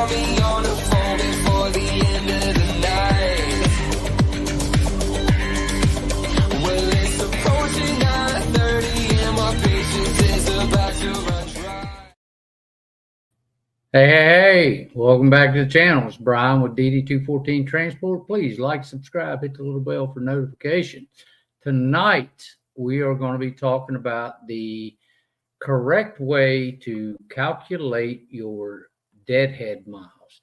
call me on the phone before the end of the night. Well, it's approaching 9:30 and my patience is about to run dry. Hey, welcome back to the channel. It's Bryan with DD214 Transport. Please like, subscribe, hit the little bell for notifications. Tonight, we are going to be talking about the correct way to calculate your deadhead miles.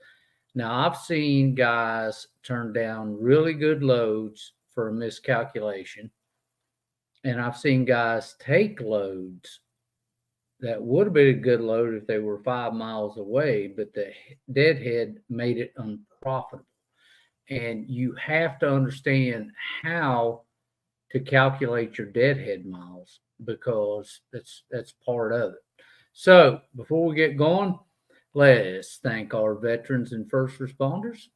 Now, I've seen guys turn down really good loads for a miscalculation, and I've seen guys take loads that would have been a good load if they were 5 miles away, but the deadhead made it unprofitable. And you have to understand how to calculate your deadhead miles, because that's part of it. So before we get going, let's thank our veterans and first responders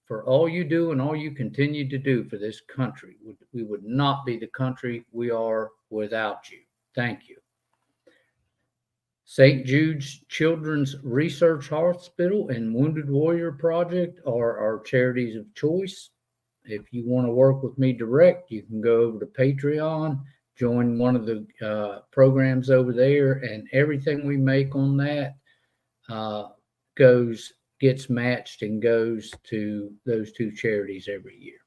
for all you do and all you continue to do for this country. We would not be the country we are without you. Thank you. St. Jude's Children's Research Hospital and Wounded Warrior Project are our charities of choice. If you want to work with me direct, you can go over to Patreon, join one of the programs over there, and everything we make on that gets matched and goes to those two charities every year.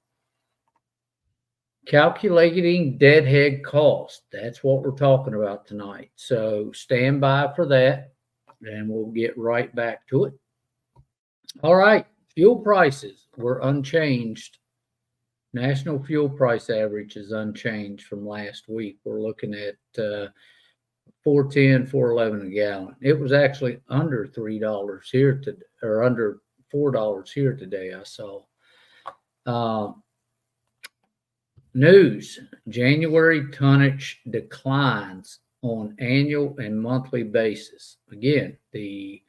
Calculating deadhead cost. That's what we're talking about tonight. So stand by for that, and we'll get right back to it. All right. Fuel prices were unchanged. National fuel price average is unchanged from last week. We're looking at $4.10, $4.11 a gallon. It was actually under $3 here today, or under $4 here today, I saw. News: January tonnage declines on annual and monthly basis. Again, the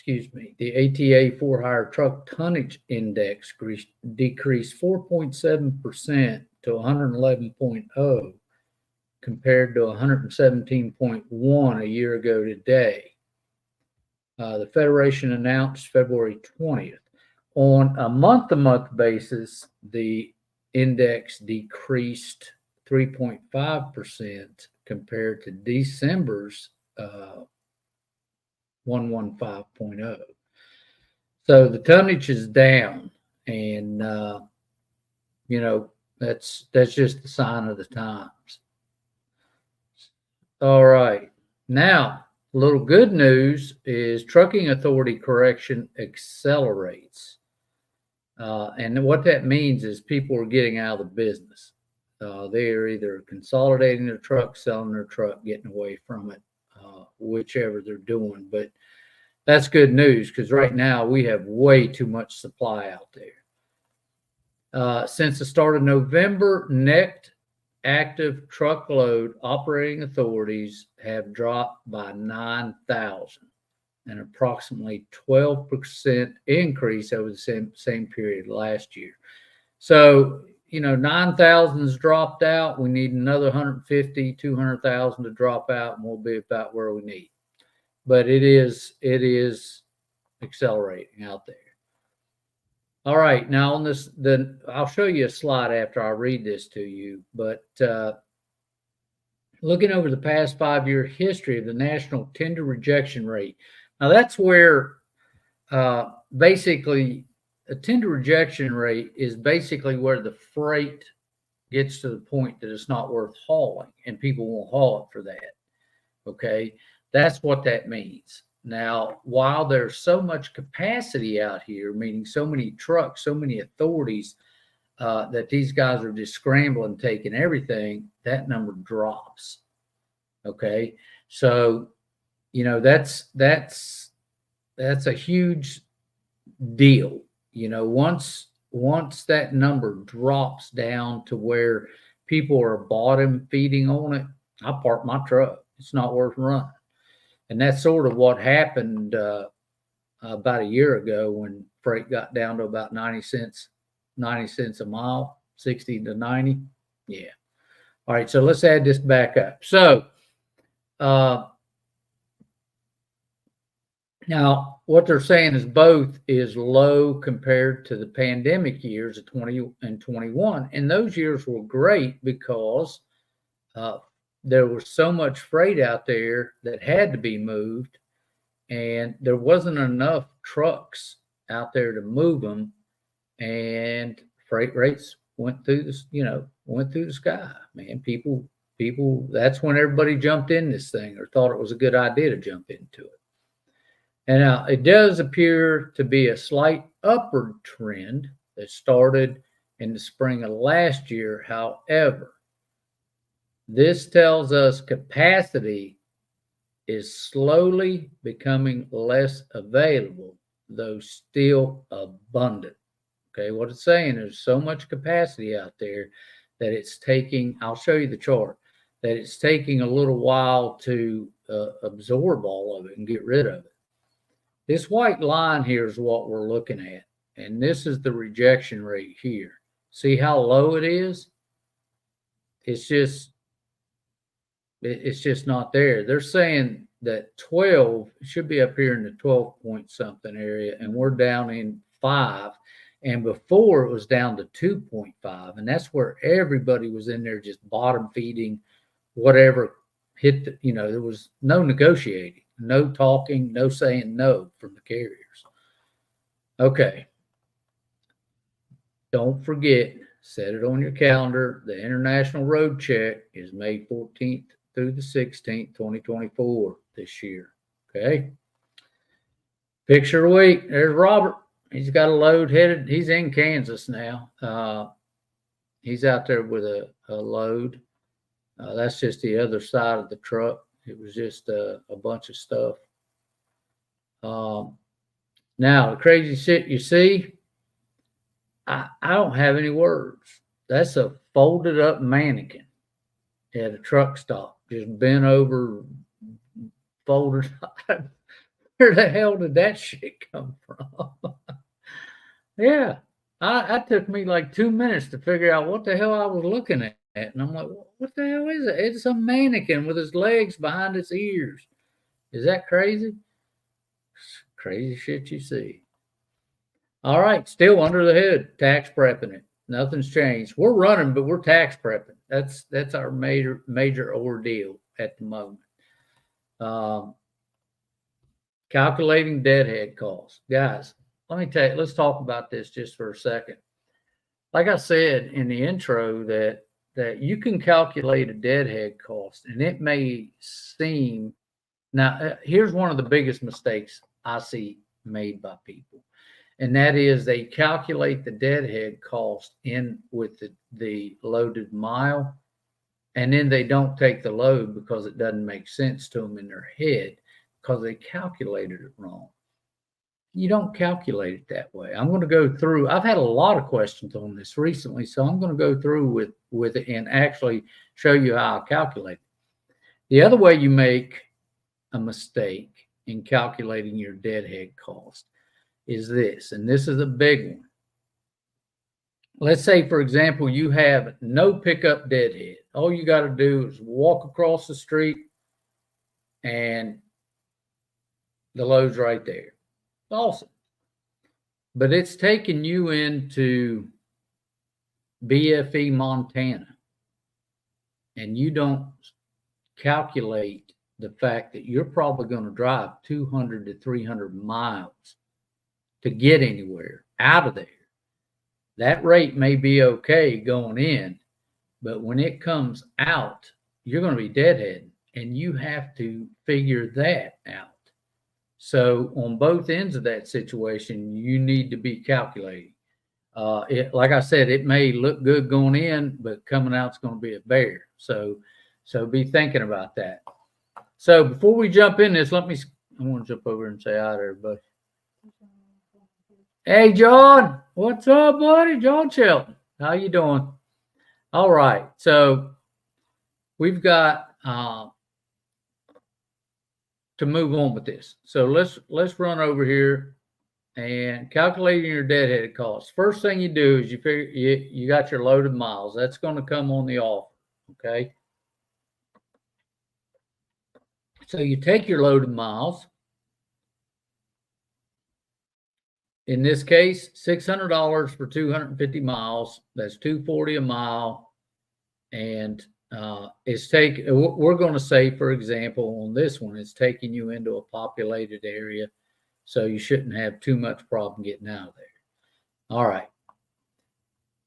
ATA for-hire truck tonnage index decreased 4.7% to 111.0 compared to 117.1 a year ago today. The Federation announced February 20th. On a month-to-month basis, the index decreased 3.5% compared to December's 115.0. So the tonnage is down, and that's just the sign of the times. All right, now a little good news is Trucking Authority correction accelerates. And what that means is people are getting out of the business. They're either consolidating their truck, selling their truck, getting away from it, whichever they're doing. But that's good news, because right now we have way too much supply out there. Since the start of November, net active truckload operating authorities have dropped by 9,000. An approximately 12% increase over the same period last year. So, 9,000 has dropped out. We need another 150, 200,000 to drop out, and we'll be about where we need. But it is accelerating out there. All right, now on this, I'll show you a slide after I read this to you. But looking over the past 5-year history of the national tender rejection rate. Now, that's where basically a tender rejection rate is basically where the freight gets to the point that it's not worth hauling, and people won't haul it for that. Okay, that's what that means. Now, while there's so much capacity out here, meaning so many trucks, so many authorities, that these guys are just scrambling, taking everything, that number drops. Okay, so that's a huge deal. Once that number drops down to where people are bottom feeding on it, I park my truck. It's not worth running. And that's sort of what happened about a year ago when freight got down to about 90 cents a mile, 60 to 90. Yeah. All right, so let's add this back up. So Now, what they're saying is both is low compared to the pandemic years of 20 and 21. And those years were great because there was so much freight out there that had to be moved, and there wasn't enough trucks out there to move them. And freight rates went through this, went through the sky, man. People, that's when everybody jumped in this thing or thought it was a good idea to jump into it. And now it does appear to be a slight upward trend that started in the spring of last year. However, this tells us capacity is slowly becoming less available, though still abundant. Okay, what it's saying is so much capacity out there that it's taking, I'll show you the chart, that it's taking a little while to absorb all of it and get rid of it. This white line here is what we're looking at, and this is the rejection rate here. See how low it is? It's just not there. They're saying that 12 should be up here in the 12 point something area, and we're down in 5. And before it was down to 2.5, and that's where everybody was in there just bottom feeding whatever hit the, there was no negotiating, no talking, no saying no from the carriers. Okay. Don't forget, set it on your calendar. The International Road Check is May 14th through the 16th, 2024 this year. Okay. Picture of the week. There's Robert. He's got a load headed. He's in Kansas now. He's out there with a load. That's just the other side of the truck. It was just a bunch of stuff. Now, the crazy shit you see, I don't have any words. That's a folded up mannequin at a truck stop, just bent over, folded. Where the hell did that shit come from? Yeah, I took me like 2 minutes to figure out what the hell I was looking at. And I'm like, what the hell is it? It's a mannequin with his legs behind its ears. Is that crazy? Crazy shit you see. All right, still under the hood, tax prepping it. Nothing's changed. We're running, but we're tax prepping. That's our major ordeal at the moment. Calculating deadhead costs. Guys, let me tell you, let's talk about this just for a second. Like I said in the intro, that you can calculate a deadhead cost, and it may seem, now here's one of the biggest mistakes I see made by people, and that is they calculate the deadhead cost in with the loaded mile, and then they don't take the load because it doesn't make sense to them in their head because they calculated it wrong. You don't calculate it that way. I'm going to go through. I've had a lot of questions on this recently, so I'm going to go through with it and actually show you how I calculate it. The other way you make a mistake in calculating your deadhead cost is this, and this is a big one. Let's say, for example, you have no pickup deadhead. All you got to do is walk across the street and the load's right there. Awesome. But it's taking you into BFE, Montana, and you don't calculate the fact that you're probably going to drive 200 to 300 miles to get anywhere out of there. That rate may be okay going in, but when it comes out, you're going to be deadheading, and you have to figure that out. So on both ends of that situation, you need to be calculating. Like I said, it may look good going in, but coming out is going to be a bear. So be thinking about that. So before we jump in this, I want to jump over and say hi to everybody. Hey, John, what's up, buddy? John Shelton, how you doing? All right, so we've got to move on with this. So let's run over here and calculating your deadhead costs. First thing you do is you figure you got your loaded miles. That's going to come on the offer. Okay. So you take your loaded miles in this case, $600 for 250 miles. That's $240 a mile. And we're going to say, for example, on this one, it's taking you into a populated area. So you shouldn't have too much problem getting out of there. All right.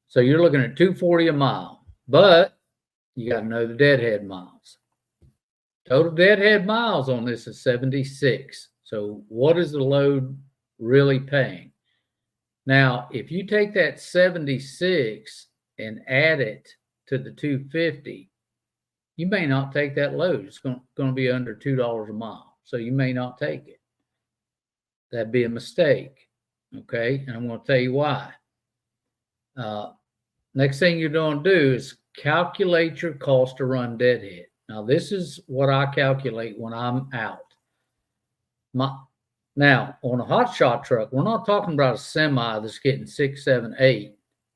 So you're looking at $240 a mile, but you got to know the deadhead miles. Total deadhead miles on this is 76. So what is the load really paying? Now, if you take that 76 and add it to the 250, you may not take that load. It's going to be under $2 a mile. So you may not take it. That'd be a mistake. Okay. And I'm going to tell you why. Next thing you're going to do is calculate your cost to run deadhead. Now, this is what I calculate when I'm out. Now, on a Hotshot truck, we're not talking about a semi that's getting 6, 7, 8.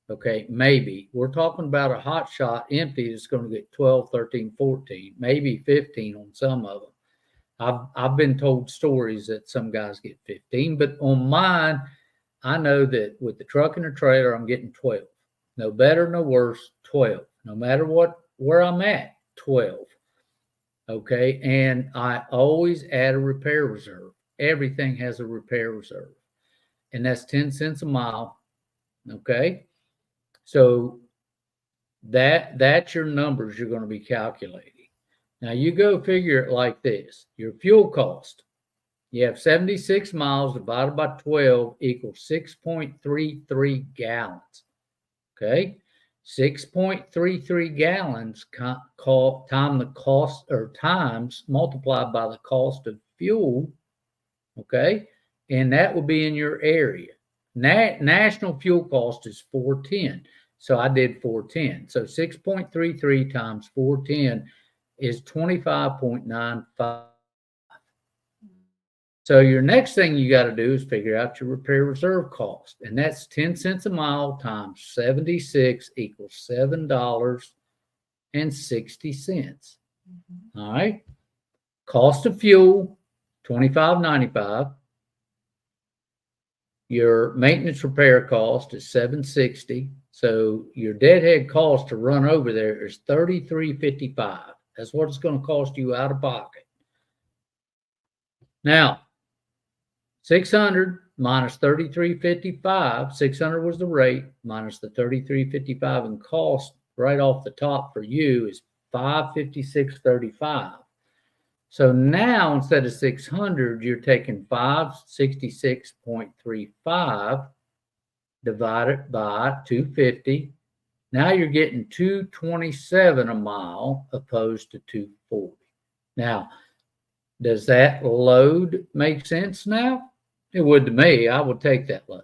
Okay, maybe. We're talking about a Hotshot empty that's going to get 12, 13, 14, maybe 15 on some of them. I've been told stories that some guys get 15, but on mine, I know that with the truck and the trailer, I'm getting 12. No better, no worse, 12. No matter where I'm at, 12. Okay, and I always add a repair reserve. Everything has a repair reserve, and that's 10 cents a mile. Okay, so that's your numbers you're going to be calculating. Now you go figure it like this. Your fuel cost, you have 76 miles divided by 12 equals 6.33 gallons. Okay, 6.33 gallons time the cost, or times multiplied by the cost of fuel. Okay, and that will be in your area. National fuel cost is 410. So I did 410. So 6.33 times 410 is 25.95. So your next thing you got to do is figure out your repair reserve cost. And that's 10 cents a mile times 76 equals $7.60. All right. Cost of fuel, $25.95. Your maintenance repair cost is $7.60. So your deadhead cost to run over there is $33.55. That's what it's going to cost you out of pocket. Now, 600 minus 33.55. 600 was the rate minus the 33.55 in cost right off the top for you is 556.35. So now instead of 600, you're taking 566.35 divided by 250. Now you're getting 227 a mile opposed to 240. Now, does that load make sense now? It would to me. I would take that load.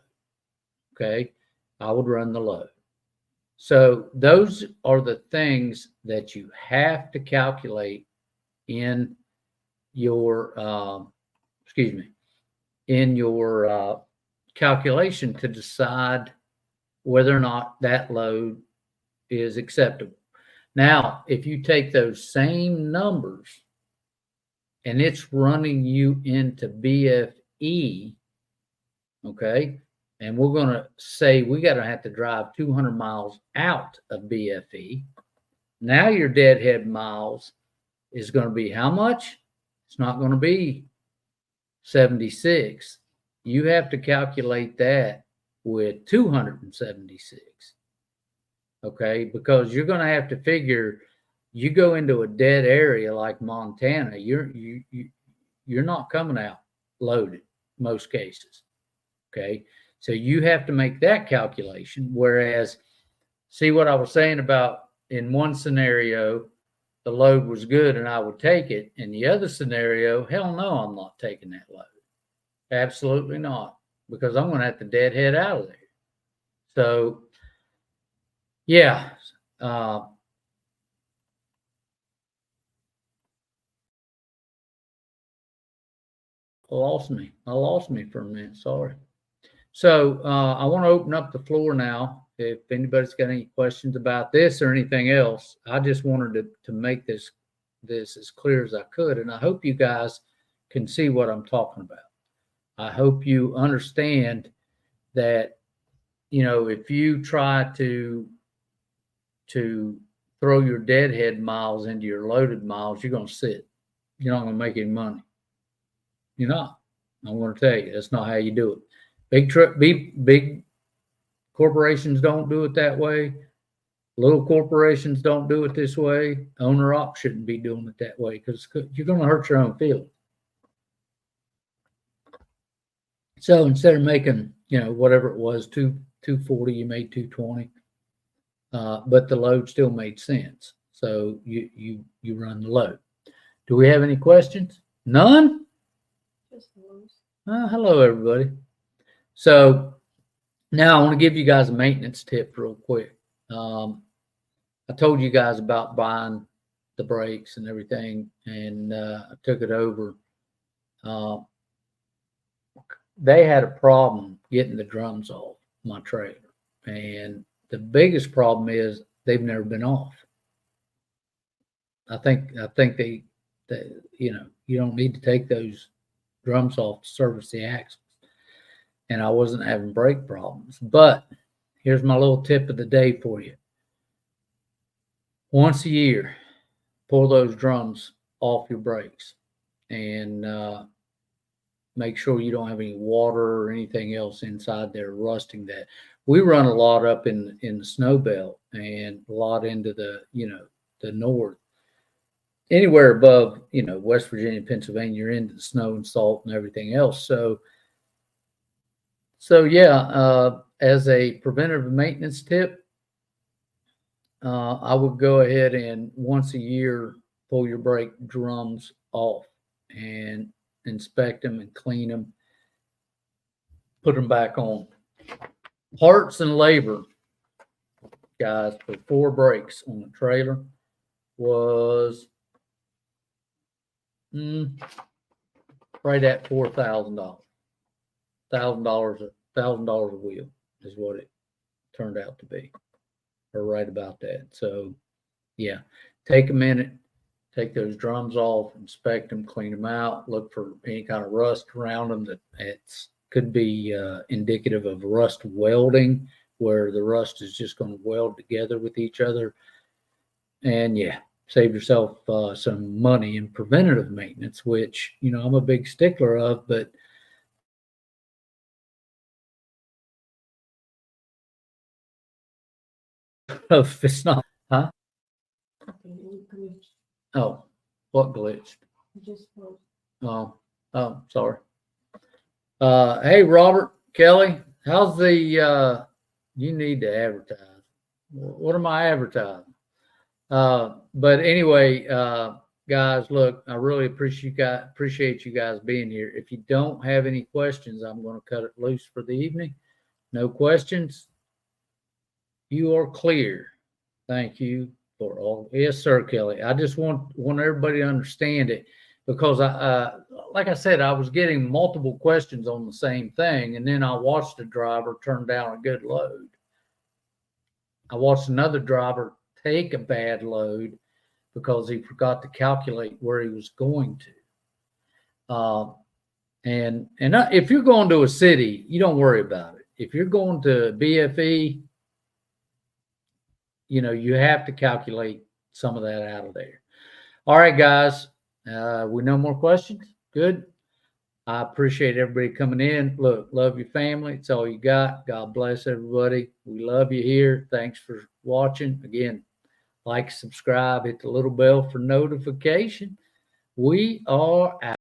Okay, I would run the load. So those are the things that you have to calculate in your calculation to decide whether or not that load is acceptable. Now, if you take those same numbers and it's running you into BFE, okay, and we're going to say we got to have to drive 200 miles out of BFE. Now your deadhead miles is going to be how much? It's not going to be 76. You have to calculate that with 276. Okay, because you're going to have to figure, you go into a dead area like Montana, you're not coming out loaded most cases. Okay, so you have to make that calculation. Whereas, see what I was saying about in one scenario, the load was good and I would take it. In the other scenario, hell no, I'm not taking that load. Absolutely not, because I'm going to have to deadhead out of there. So, yeah. I lost me for a minute. Sorry. So I want to open up the floor now. If anybody's got any questions about this or anything else, I just wanted to make this as clear as I could. And I hope you guys can see what I'm talking about. I hope you understand that, you know, if you try to throw your deadhead miles into your loaded miles, you're going to sit. You're not going to make any money. You're not. I'm going to tell you, that's not how you do it. Big corporations don't do it that way. Little corporations don't do it this way. Owner op shouldn't be doing it that way because you're going to hurt your own feelings. So instead of making, you know, whatever it was, 240, you made 220. But the load still made sense. So you run the load. Do we have any questions? None? Hello, everybody. So now I want to give you guys a maintenance tip real quick. I told you guys about buying the brakes and everything, and I took it over. They had a problem getting the drums off my trailer, and the biggest problem is they've never been off. I think they you know, you don't need to take those drums off to service the axles. And I wasn't having brake problems. But here's my little tip of the day for you. Once a year, pull those drums off your brakes and make sure you don't have any water or anything else inside there rusting that. We run a lot up in the snow belt and a lot into the, you know, the north. Anywhere above, you know, West Virginia, Pennsylvania, you're into the snow and salt and everything else. So yeah, as a preventative maintenance tip, I would go ahead and once a year pull your brake drums off and inspect them and clean them, put them back on. Parts and labor, guys, for 4 brakes on the trailer was right at $4,000. $1,000 a wheel is what it turned out to be, or right about that. So yeah, take a minute, take those drums off, inspect them, clean them out, look for any kind of rust around them that could be indicative of rust welding, where the rust is just going to weld together with each other. And yeah, save yourself some money in preventative maintenance, which, you know, I'm a big stickler of, but if it's not, huh? Oh, what glitched? Oh, sorry. Hey, Robert, Kelly, how's the, you need to advertise. What am I advertising? But anyway, guys, look, I really appreciate you guys being here. If you don't have any questions, I'm going to cut it loose for the evening. No questions? You are clear. Thank you for all. Yes, sir, Kelly. I just want everybody to understand it, because like I said, I was getting multiple questions on the same thing, and then I watched a driver turn down a good load. I watched another driver take a bad load because he forgot to calculate where he was going to. And if you're going to a city, you don't worry about it. If you're going to BFE, you know, you have to calculate some of that out of there. All right, guys, we no more questions. Good. I appreciate everybody coming in. Look, love your family. It's all you got. God bless everybody. We love you here. Thanks for watching. Again, like, subscribe, hit the little bell for notification. We are out.